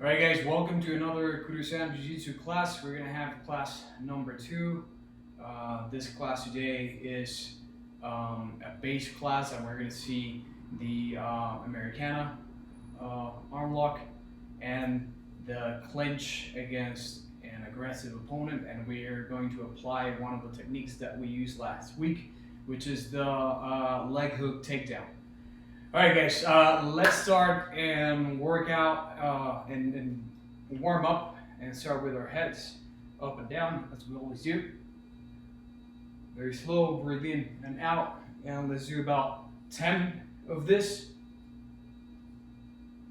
Alright guys, welcome to another Kurusan Jiu-Jitsu class. We're going to have class number 2. This class today is a base class, and we're going to see the Americana Armlock and the Clinch against an aggressive opponent, and we are going to apply one of the techniques that we used last week, which is the leg hook takedown. Alright guys, let's start and work out and warm up and start with our heads up and down, as we always do. Very slow, breathe in and out, and let's do about 10 of this.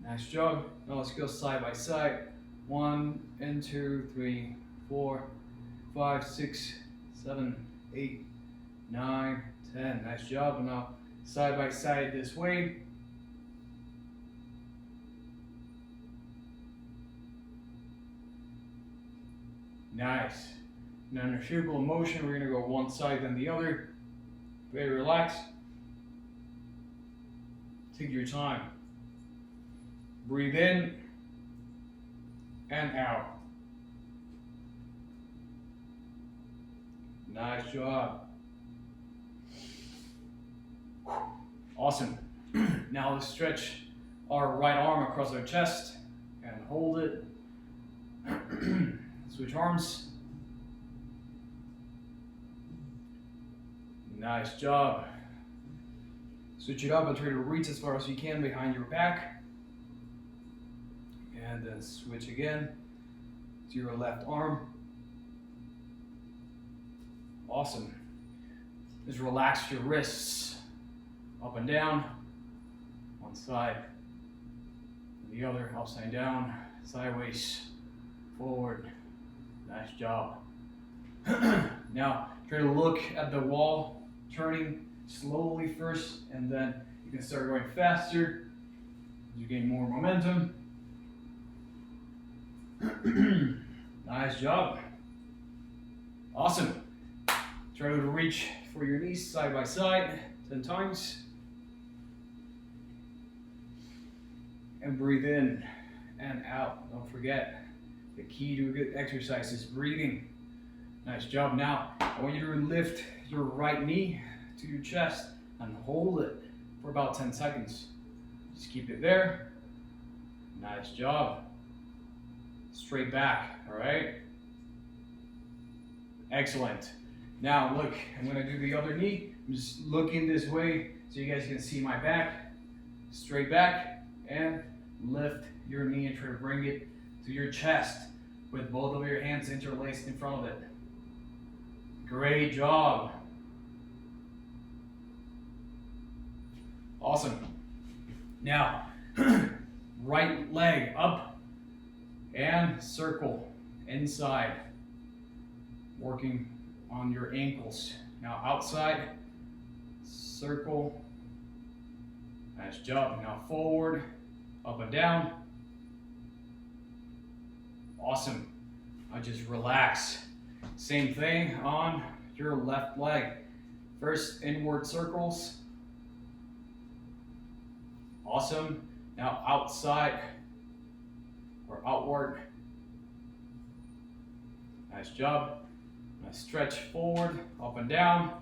Nice job. Now let's go side by side. 1 and 2, 3, 4, 5, 6, 7, 8, 9, 10. Nice job. Now side by side this way. Nice. Now in a circle motion, we're going to go one side then the other. Very relaxed. Take your time. Breathe in and out. Nice job. Awesome. Now let's stretch our right arm across our chest and hold it. Switch arms. Nice job. Switch it up and try to reach as far as you can behind your back. And then switch again to your left arm. Awesome. Just relax your wrists. Up and down, one side, and the other, upside down, sideways, forward. Nice job. Now, try to look at the wall, turning slowly first, and then you can start going faster as you gain more momentum. Nice job. Awesome. Try to reach for your knees side by side 10 times. And breathe in and out. Don't forget, the key to a good exercise is breathing. Nice job. Now, I want you to lift your right knee to your chest and hold it for about 10 seconds. Just keep it there. Nice job. Straight back, all right? Excellent. Now, look, I'm going to do the other knee. I'm just looking this way so you guys can see my back. Straight back. And lift your knee and try to bring it to your chest with both of your hands interlaced in front of it. Great job. Awesome. Now, right leg up and circle inside, working on your ankles. Now outside, circle. Nice job. Now forward, up and down. Awesome. Now just relax. Same thing on your left leg. First inward circles. Awesome. Now outside or outward. Nice job. Now stretch forward, up and down.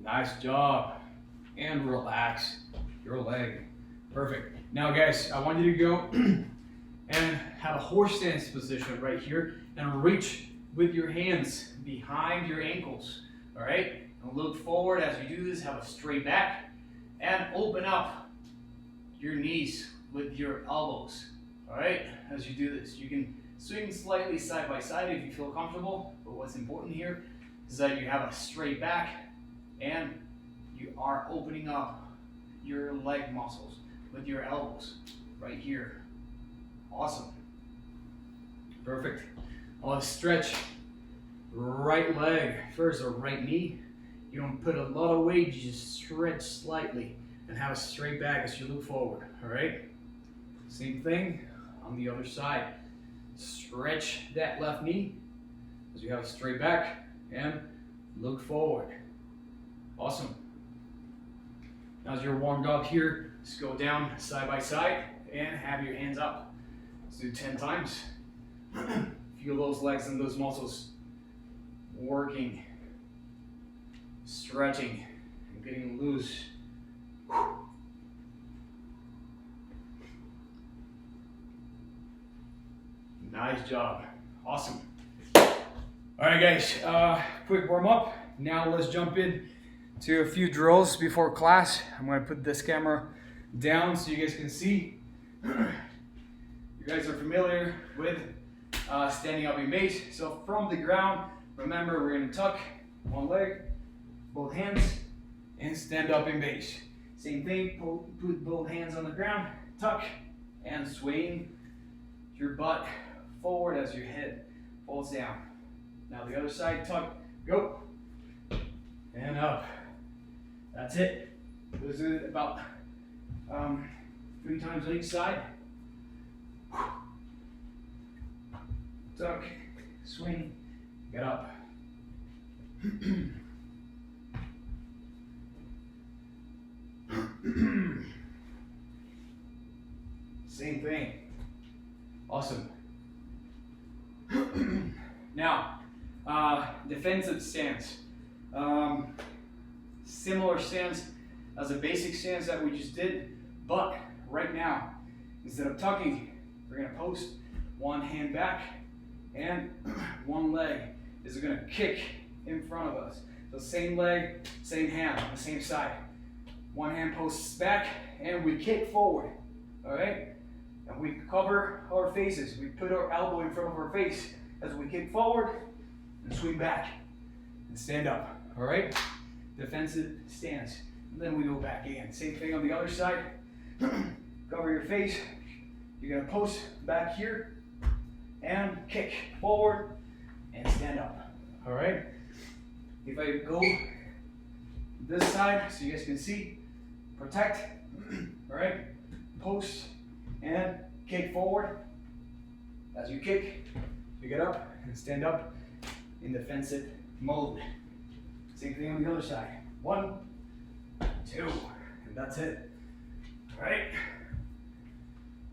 Nice job. And relax your leg. Perfect. Now guys, I want you to go and have a horse stance position right here and reach with your hands behind your ankles. All right? And look forward as you do this, have a straight back and open up your knees with your elbows. All right? As you do this, you can swing slightly side by side if you feel comfortable, but what's important here is that you have a straight back and you are opening up your leg muscles with your elbows right here. Awesome. Perfect. I want to stretch right leg first, or right knee. You don't put a lot of weight, you just stretch slightly and have a straight back as you look forward. All right? Same thing on the other side. Stretch that left knee as you have a straight back and look forward. Awesome. Now as you're warmed up here, just go down side by side and have your hands up. Let's do 10 times. Feel those legs and those muscles working, stretching, and getting loose. Nice job. Awesome. All right, guys, quick warm up. Now let's jump in to a few drills before class. I'm gonna put this camera down so you guys can see. You guys are familiar with standing up in base. So from the ground, remember we're gonna tuck one leg, both hands, and stand up in base. Same thing, put both hands on the ground, tuck, and swing your butt forward as your head falls down. Now the other side, tuck, go, and up. That's it. Let's do it about 3 times on each side. Tuck, swing, get up. Same thing. Awesome. Now, defensive stance. Similar stance as a basic stance that we just did, but right now, instead of tucking, we're gonna post one hand back and one leg is gonna kick in front of us. So same leg, same hand on the same side. One hand posts back and we kick forward, all right? And we cover our faces. We put our elbow in front of our face as we kick forward and swing back and stand up, all right? Defensive stance. And then we go back again. Same thing on the other side. Cover your face. You're gonna post back here and kick forward and stand up, all right? If I go this side so you guys can see, protect, all right? Post and kick forward. As you kick, you get up and stand up in defensive mode. Same thing on the other side. 1, 2, and that's it. All right.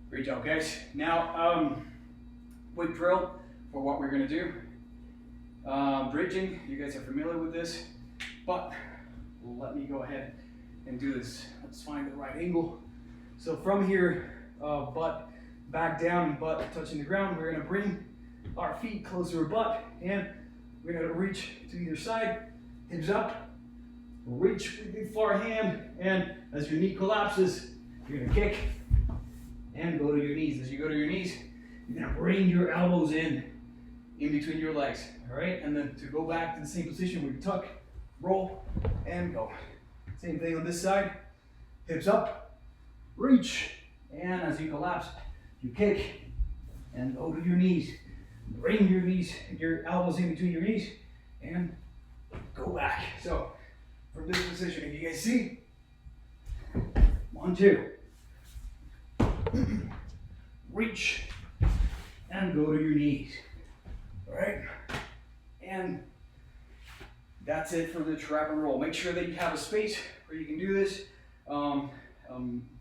Great job, guys. Now, quick drill for what we're gonna do. Bridging, you guys are familiar with this, but let me go ahead and do this. Let's find the right angle. So from here, butt back down and butt touching the ground, we're gonna bring our feet closer to our butt and we're gonna reach to either side, hips up, reach with the far hand, and as your knee collapses, you're gonna kick and go to your knees. As you go to your knees, you're gonna bring your elbows in between your legs, all right? And then to go back to the same position, we tuck, roll, and go. Same thing on this side, hips up, reach, and as you collapse, you kick and go to your knees. Bring your knees, your elbows in between your knees, and go back. So from this position, if you guys see, 1, 2, reach and go to your knees. All right, and that's it for the trap and roll. Make sure that you have a space where you can do this.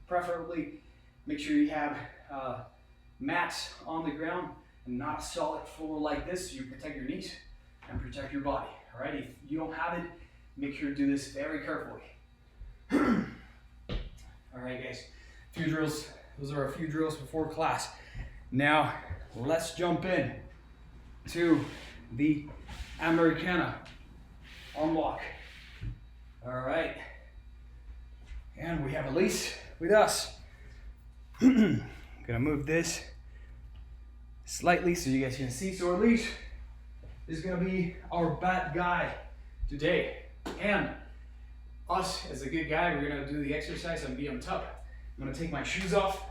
Preferably, make sure you have mats on the ground and not a solid floor like this, so you protect your knees and protect your body. All right, if you don't have it, make sure to do this very carefully. All right, guys, few drills. Those are a few drills before class. Now, let's jump in to the Americana Armlock. All right, and we have Elise with us. I'm gonna move this slightly so you guys can see. So Elise is gonna be our bad guy today, and us as a good guy, we're gonna do the exercise and be on top. I'm gonna take my shoes off.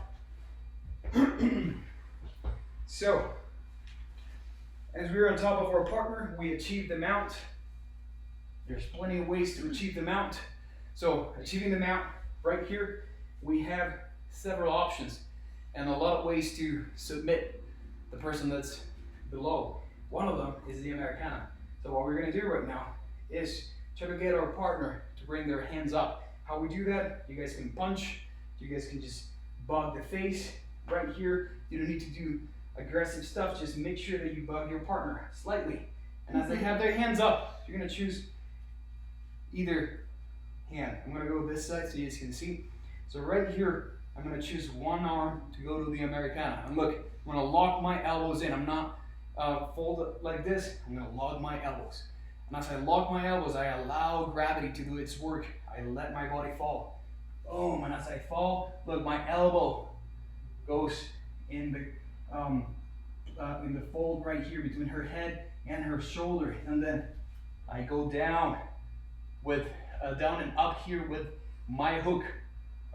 So, as we're on top of our partner, we achieve the mount. There's plenty of ways to achieve the mount. So, achieving the mount, right here, we have several options and a lot of ways to submit the person that's below. One of them is the Americana. So what we're gonna do right now is try to get our partner to bring their hands up. How we do that, you guys can punch, you guys can just bug the face right here. You don't need to do aggressive stuff. Just make sure that you bug your partner slightly. And as they have their hands up, you're gonna choose either hand. I'm gonna go this side so you guys can see. So right here, I'm gonna choose one arm to go to the Americana. And look, I'm gonna lock my elbows in. I'm not fold like this. I'm gonna lock my elbows. And as I lock my elbows, I allow gravity to do its work. I let my body fall. Boom, and as I fall, look, my elbow goes in the fold right here between her head and her shoulder. And then I go down with, down and up here with my hook,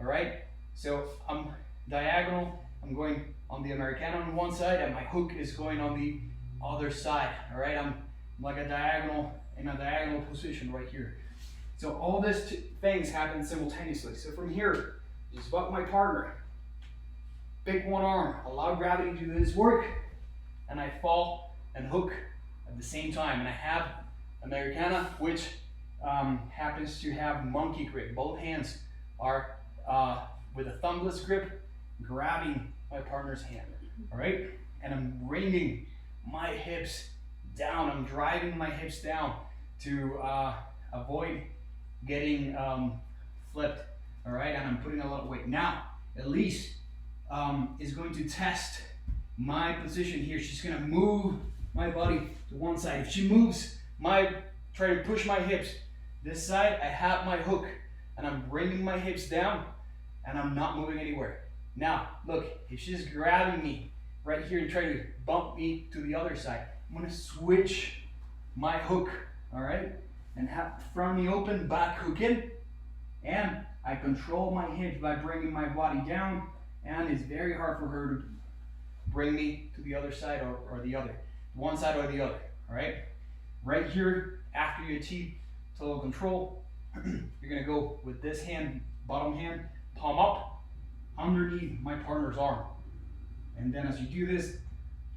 all right? So I'm diagonal, I'm going on the Americana on one side, and my hook is going on the other side, all right? I'm like a diagonal, in a diagonal position right here. So all these things happen simultaneously. So from here, just buck my partner, pick one arm, allow gravity to do this work, and I fall and hook at the same time. And I have Americana, which happens to have monkey grip. Both hands are with a thumbless grip, grabbing my partner's hand, all right? And I'm bringing my hips down. I'm driving my hips down to avoid getting flipped, all right? And I'm putting a lot of weight. Now, Elise is going to test my position here. She's gonna move my body to one side. If she moves try to push my hips this side, I have my hook and I'm bringing my hips down and I'm not moving anywhere. Now, look, if she's grabbing me right here and trying to bump me to the other side, I'm gonna switch my hook, all right? And have front knee open, back hook in, and I control my hips by bringing my body down, and it's very hard for her to bring me to the other side or the other, one side or the other, all right? Right here, after you achieve total control, you're gonna go with this hand, bottom hand, palm up, underneath my partner's arm. And then as you do this,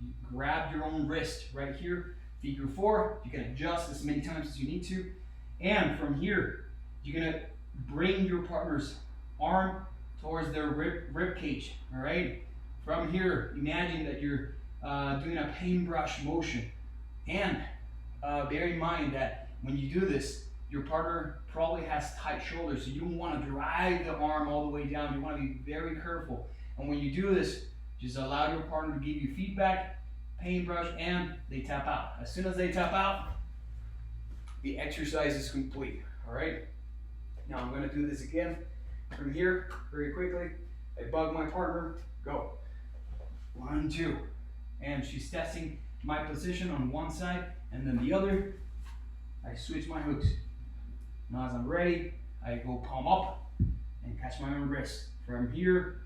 you grab your own wrist right here, figure four. You can adjust as many times as you need to. And from here, you're gonna bring your partner's arm towards their rib cage, all right? From here, imagine that you're doing a paintbrush motion. And bear in mind that when you do this, your partner probably has tight shoulders, so you don't want to drive the arm all the way down. You want to be very careful. And when you do this, just allow your partner to give you feedback, paintbrush, and they tap out. As soon as they tap out, the exercise is complete, all right? Now I'm gonna do this again. From here, very quickly, I bug my partner, go. 1, 2, and she's testing my position on one side, and then the other, I switch my hooks. Now as I'm ready, I go palm up and catch my own wrist. From here,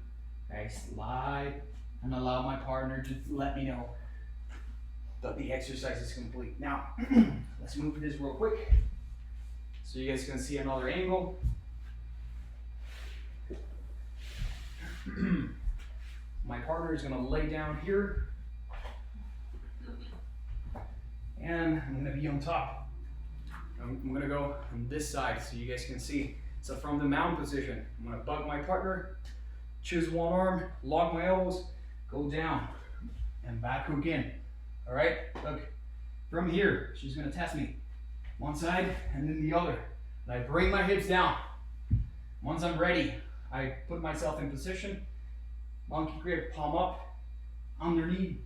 I slide and allow my partner to let me know that the exercise is complete. Now, let's move this real quick so you guys can see another angle. My partner is gonna lay down here and I'm gonna be on top. I'm gonna go on this side so you guys can see. So from the mount position, I'm gonna bug my partner, choose one arm, lock my elbows, go down, and back hook in. All right, look, from here, she's gonna test me. One side and then the other. And I bring my hips down. Once I'm ready, I put myself in position, monkey grip, palm up, underneath,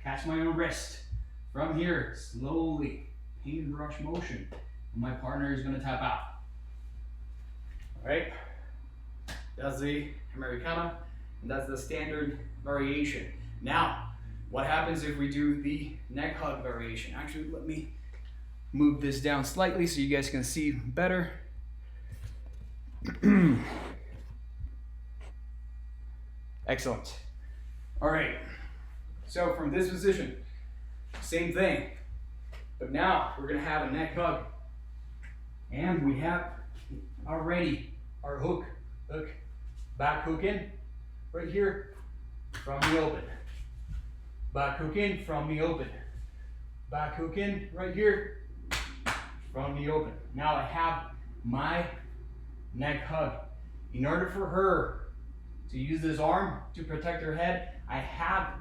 catch my own wrist. From here, slowly, paintbrush motion. And my partner is gonna tap out. All right, that's the Americana, and that's the standard variation. Now, what happens if we do the neck hug variation? Actually, let me move this down slightly so you guys can see better. Excellent. All right, so from this position, same thing, but now we're gonna have a neck hug. And we have already our hook. Look, back hook in, right here, from the open. Back hook in, from the open. Back hook in, right here, from the open. Now I have my neck hug. In order for her to use this arm to protect her head. I have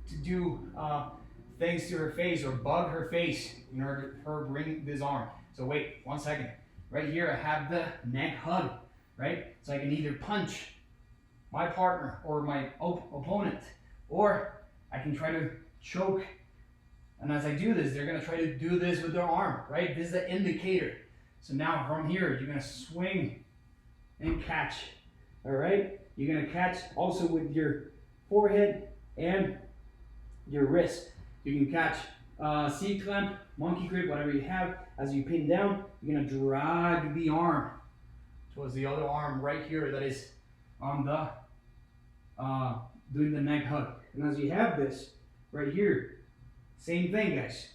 to do things to her face or bug her face in order for her to bring this arm. So wait, 1 second. Right here, I have the neck hug, right? So I can either punch my partner or my opponent, or I can try to choke. And as I do this, they're gonna try to do this with their arm, right? This is the indicator. So now from here, you're gonna swing and catch, all right? You're gonna catch also with your forehead and your wrist. You can catch C-clamp, monkey grip, whatever you have. As you pin down, you're gonna drag the arm towards the other arm right here that is on the, doing the neck hug. And as you have this right here, same thing, guys.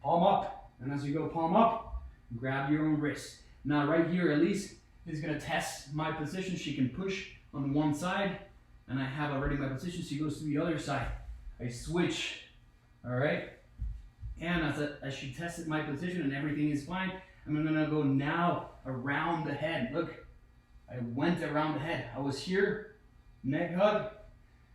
Palm up, and as you go palm up, grab your own wrist. Now right here, Elise is gonna test my position. She can push on one side, and I have already my position. She goes to the other side. I switch, all right? And as she tested my position and everything is fine, I'm gonna go now around the head. Look, I went around the head. I was here, neck hug.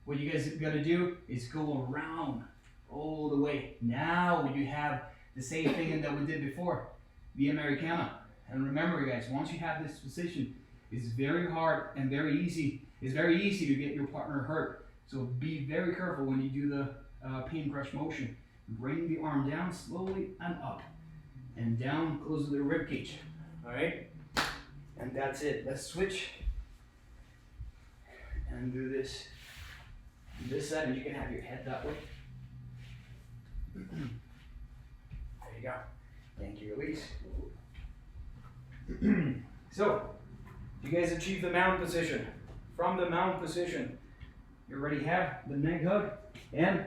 What you guys gotta do is go around all the way. Now you have the same thing that we did before, the Americana. And remember guys, once you have this position, it's very hard and very easy. It's very easy to get your partner hurt. So be very careful when you do the paintbrush motion. Bring the arm down slowly and up. And down close to the rib cage. All right? And that's it. Let's switch. And do this. This side, and you can have your head that way. There you go. Thank you, Elise. So, you guys achieve the mount position. From the mount position, you already have the neck hug and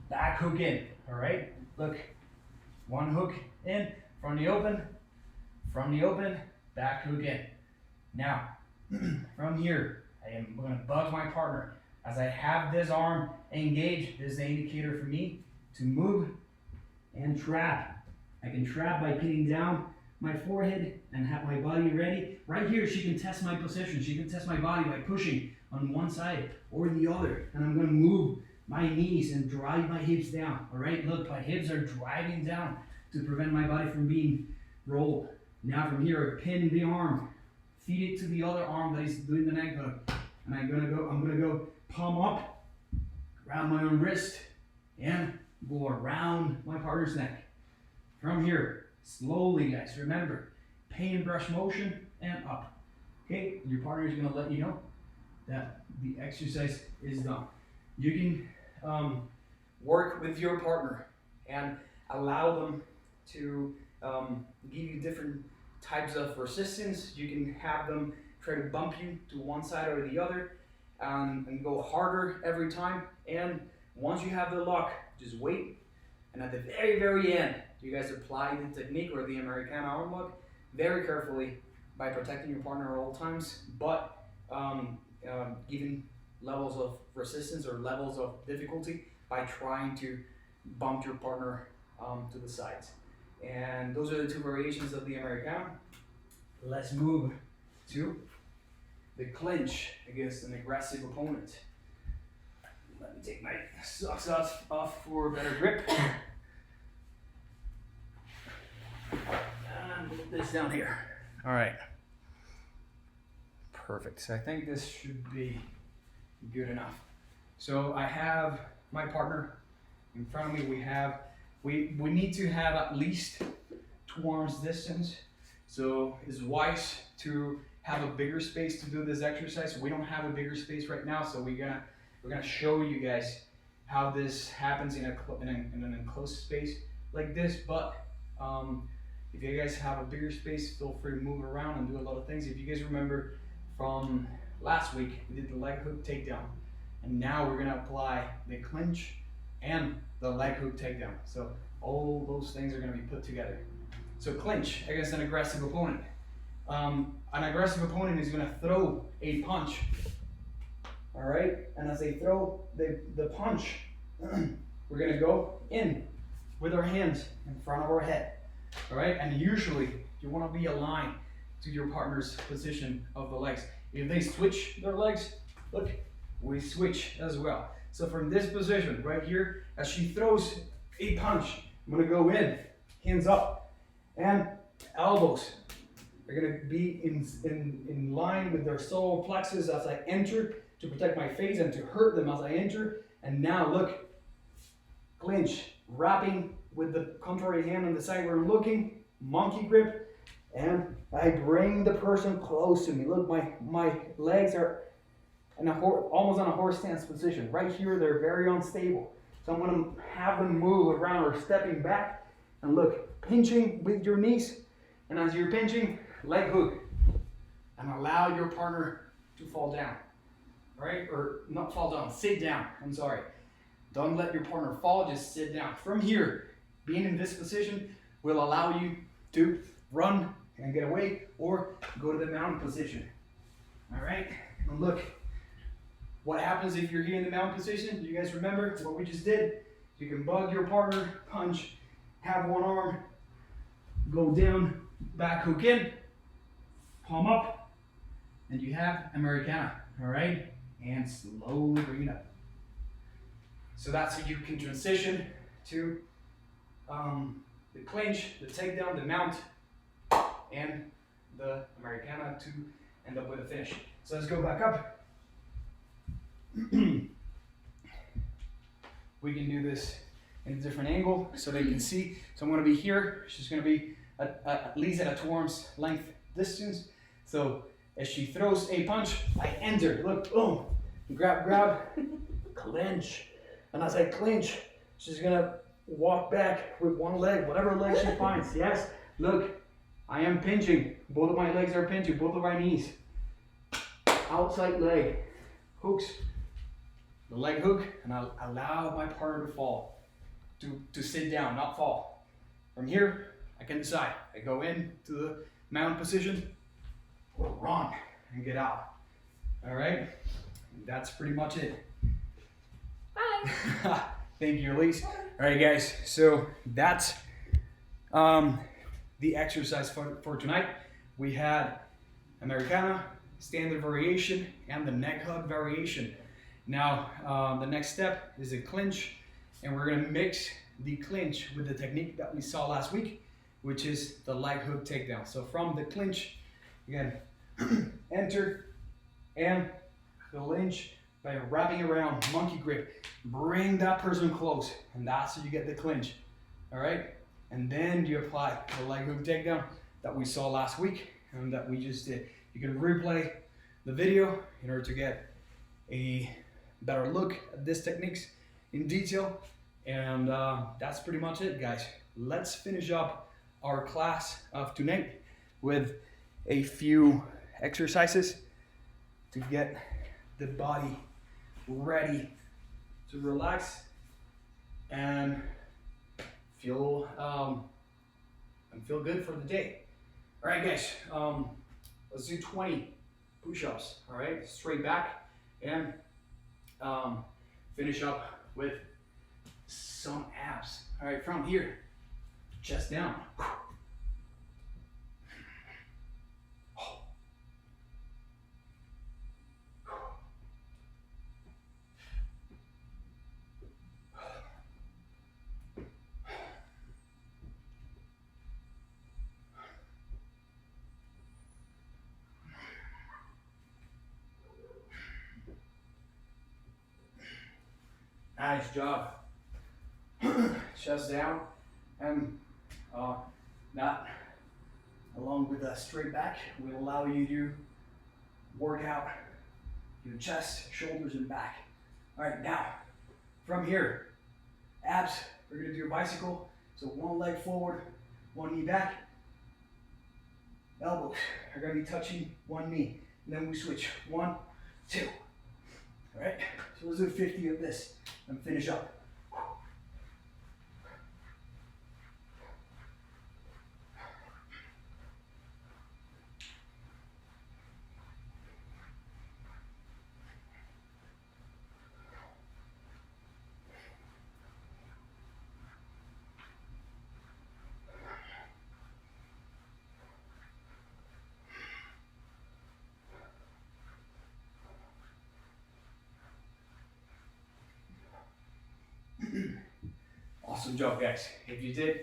back hook in. All right? Look, one hook in from the open, back hook in. Now, from here, I am going to bug my partner. As I have this arm engaged, this is the indicator for me to move and trap. I can trap by pinning down my forehead and have my body ready. Right here, she can test my position. She can test my body by pushing on one side or the other. And I'm going to move my knees and drive my hips down. All right, look, my hips are driving down to prevent my body from being rolled. Now from here, I pin the arm, feed it to the other arm that is doing the neck hug. And I'm gonna go palm up, grab my own wrist, and go around my partner's neck. From here, slowly guys, remember, paintbrush motion and up. Okay, your partner is gonna let you know that the exercise is done. You can work with your partner and allow them to give you different types of resistance. You can have them try to bump you to one side or the other and go harder every time. And once you have the lock, just wait. And at the very, very end, you guys apply the technique or the Americana Armlock very carefully by protecting your partner at all times, but giving levels of resistance or levels of difficulty by trying to bump your partner to the sides. And those are the two variations of the Americana. Let's move to the clinch against an aggressive opponent. Let me take my socks off for a better grip. And put this down here. All right. Perfect. So I think this should be good enough. So I have my partner in front of me. We need to have at least 2 arms distance. So it's wise to have a bigger space to do this exercise. We don't have a bigger space right now, so we're gonna show you guys how this happens in an enclosed space like this. But if you guys have a bigger space, feel free to move around and do a lot of things. If you guys remember from last week, we did the leg hook takedown, and now we're gonna apply the clinch and the leg hook takedown. So all those things are gonna be put together. So clinch against an aggressive opponent. An aggressive opponent is gonna throw a punch. All right, and as they throw the punch, we're gonna go in with our hands in front of our head. All right, and usually you wanna be aligned to your partner's position of the legs. If they switch their legs, look, we switch as well. So from this position right here, as she throws a punch, I'm gonna go in, hands up, and elbows are gonna be in line with their solar plexus as I enter to protect my face and to hurt them as I enter. And now look, clinch, wrapping with the contrary hand on the side where I'm looking, monkey grip, and I bring the person close to me. Look, my legs are in almost on a horse stance position. Right here, they're very unstable. So I'm gonna have them move around or stepping back. And look, pinching with your knees. And as you're pinching, leg hook. And allow your partner to fall down. Right? Or not fall down, sit down. I'm sorry. Don't let your partner fall, just sit down. From here, being in this position will allow you to run and get away or go to the mountain position. All right? And look, what happens if you're here in the mountain position? You guys remember what we just did? You can bug your partner, punch, have one arm, go down, back hook in, palm up, and you have Americana, all right? And slowly bring it up. So that's how you can transition to the clinch, the takedown, the mount, and the Americana to end up with a finish. So let's go back up. We can do this in a different angle so they can see. So I'm going to be here. She's going to be at least at a 2 arms length distance. So as she throws a punch, I enter. Look, boom, grab, clinch. And as I clinch, she's going to walk back with one leg, whatever leg she finds. Yes, look, I am pinching. Both of my legs are pinching, both of my knees. Outside leg, hooks. The leg hook, and I'll allow my partner to fall, to sit down, not fall. From here, I can decide. I go in to the mount position, or run and get out. All right, and that's pretty much it. Bye. Thank you, Elise. All right, guys. So that's the exercise for tonight. We had Americana, standard variation, and the neck hug variation. Now, the next step is a clinch, and we're gonna mix the clinch with the technique that we saw last week, which is the leg hook takedown. So from the clinch, again, enter and clinch by wrapping around, monkey grip, bring that person close, and that's how you get the clinch, all right? And then you apply the leg hook takedown that we saw last week and that we just did. You can replay the video in order to get a better look at these techniques in detail. And that's pretty much it, guys. Let's finish up our class of tonight with a few exercises to get the body ready to relax and feel good for the day. All right, guys, let's do 20 push-ups, all right? Straight back, and finish up with some abs. All right, from here, chest down. Nice job. Chest down, and that, along with a straight back, will allow you to work out your chest, shoulders, and back. All right, now, from here, abs, we're gonna do a bicycle. So one leg forward, one knee back. Elbows are gonna be touching one knee. And then we switch, 1, 2. All right, so let's do 50 of this and finish up. awesome job, guys. If you did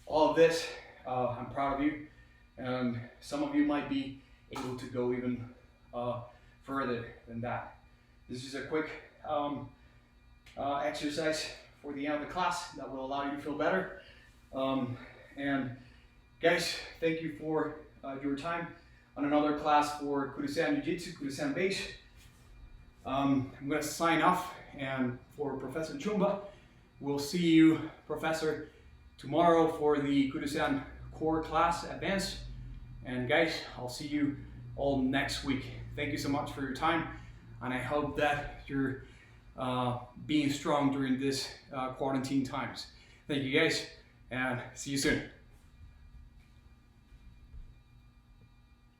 all of this, I'm proud of you. And some of you might be able to go even further than that. This is a quick exercise for the end of the class that will allow you to feel better. And guys, thank you for your time on another class for Kurusan Jiu-Jitsu, Kurusan base. I'm going to sign off, and for Professor Chumba, we'll see you, Professor, tomorrow for the Kurusan core class advanced. And guys, I'll see you all next week. Thank you so much for your time, and I hope that you're being strong during this quarantine times. Thank you guys, and see you soon.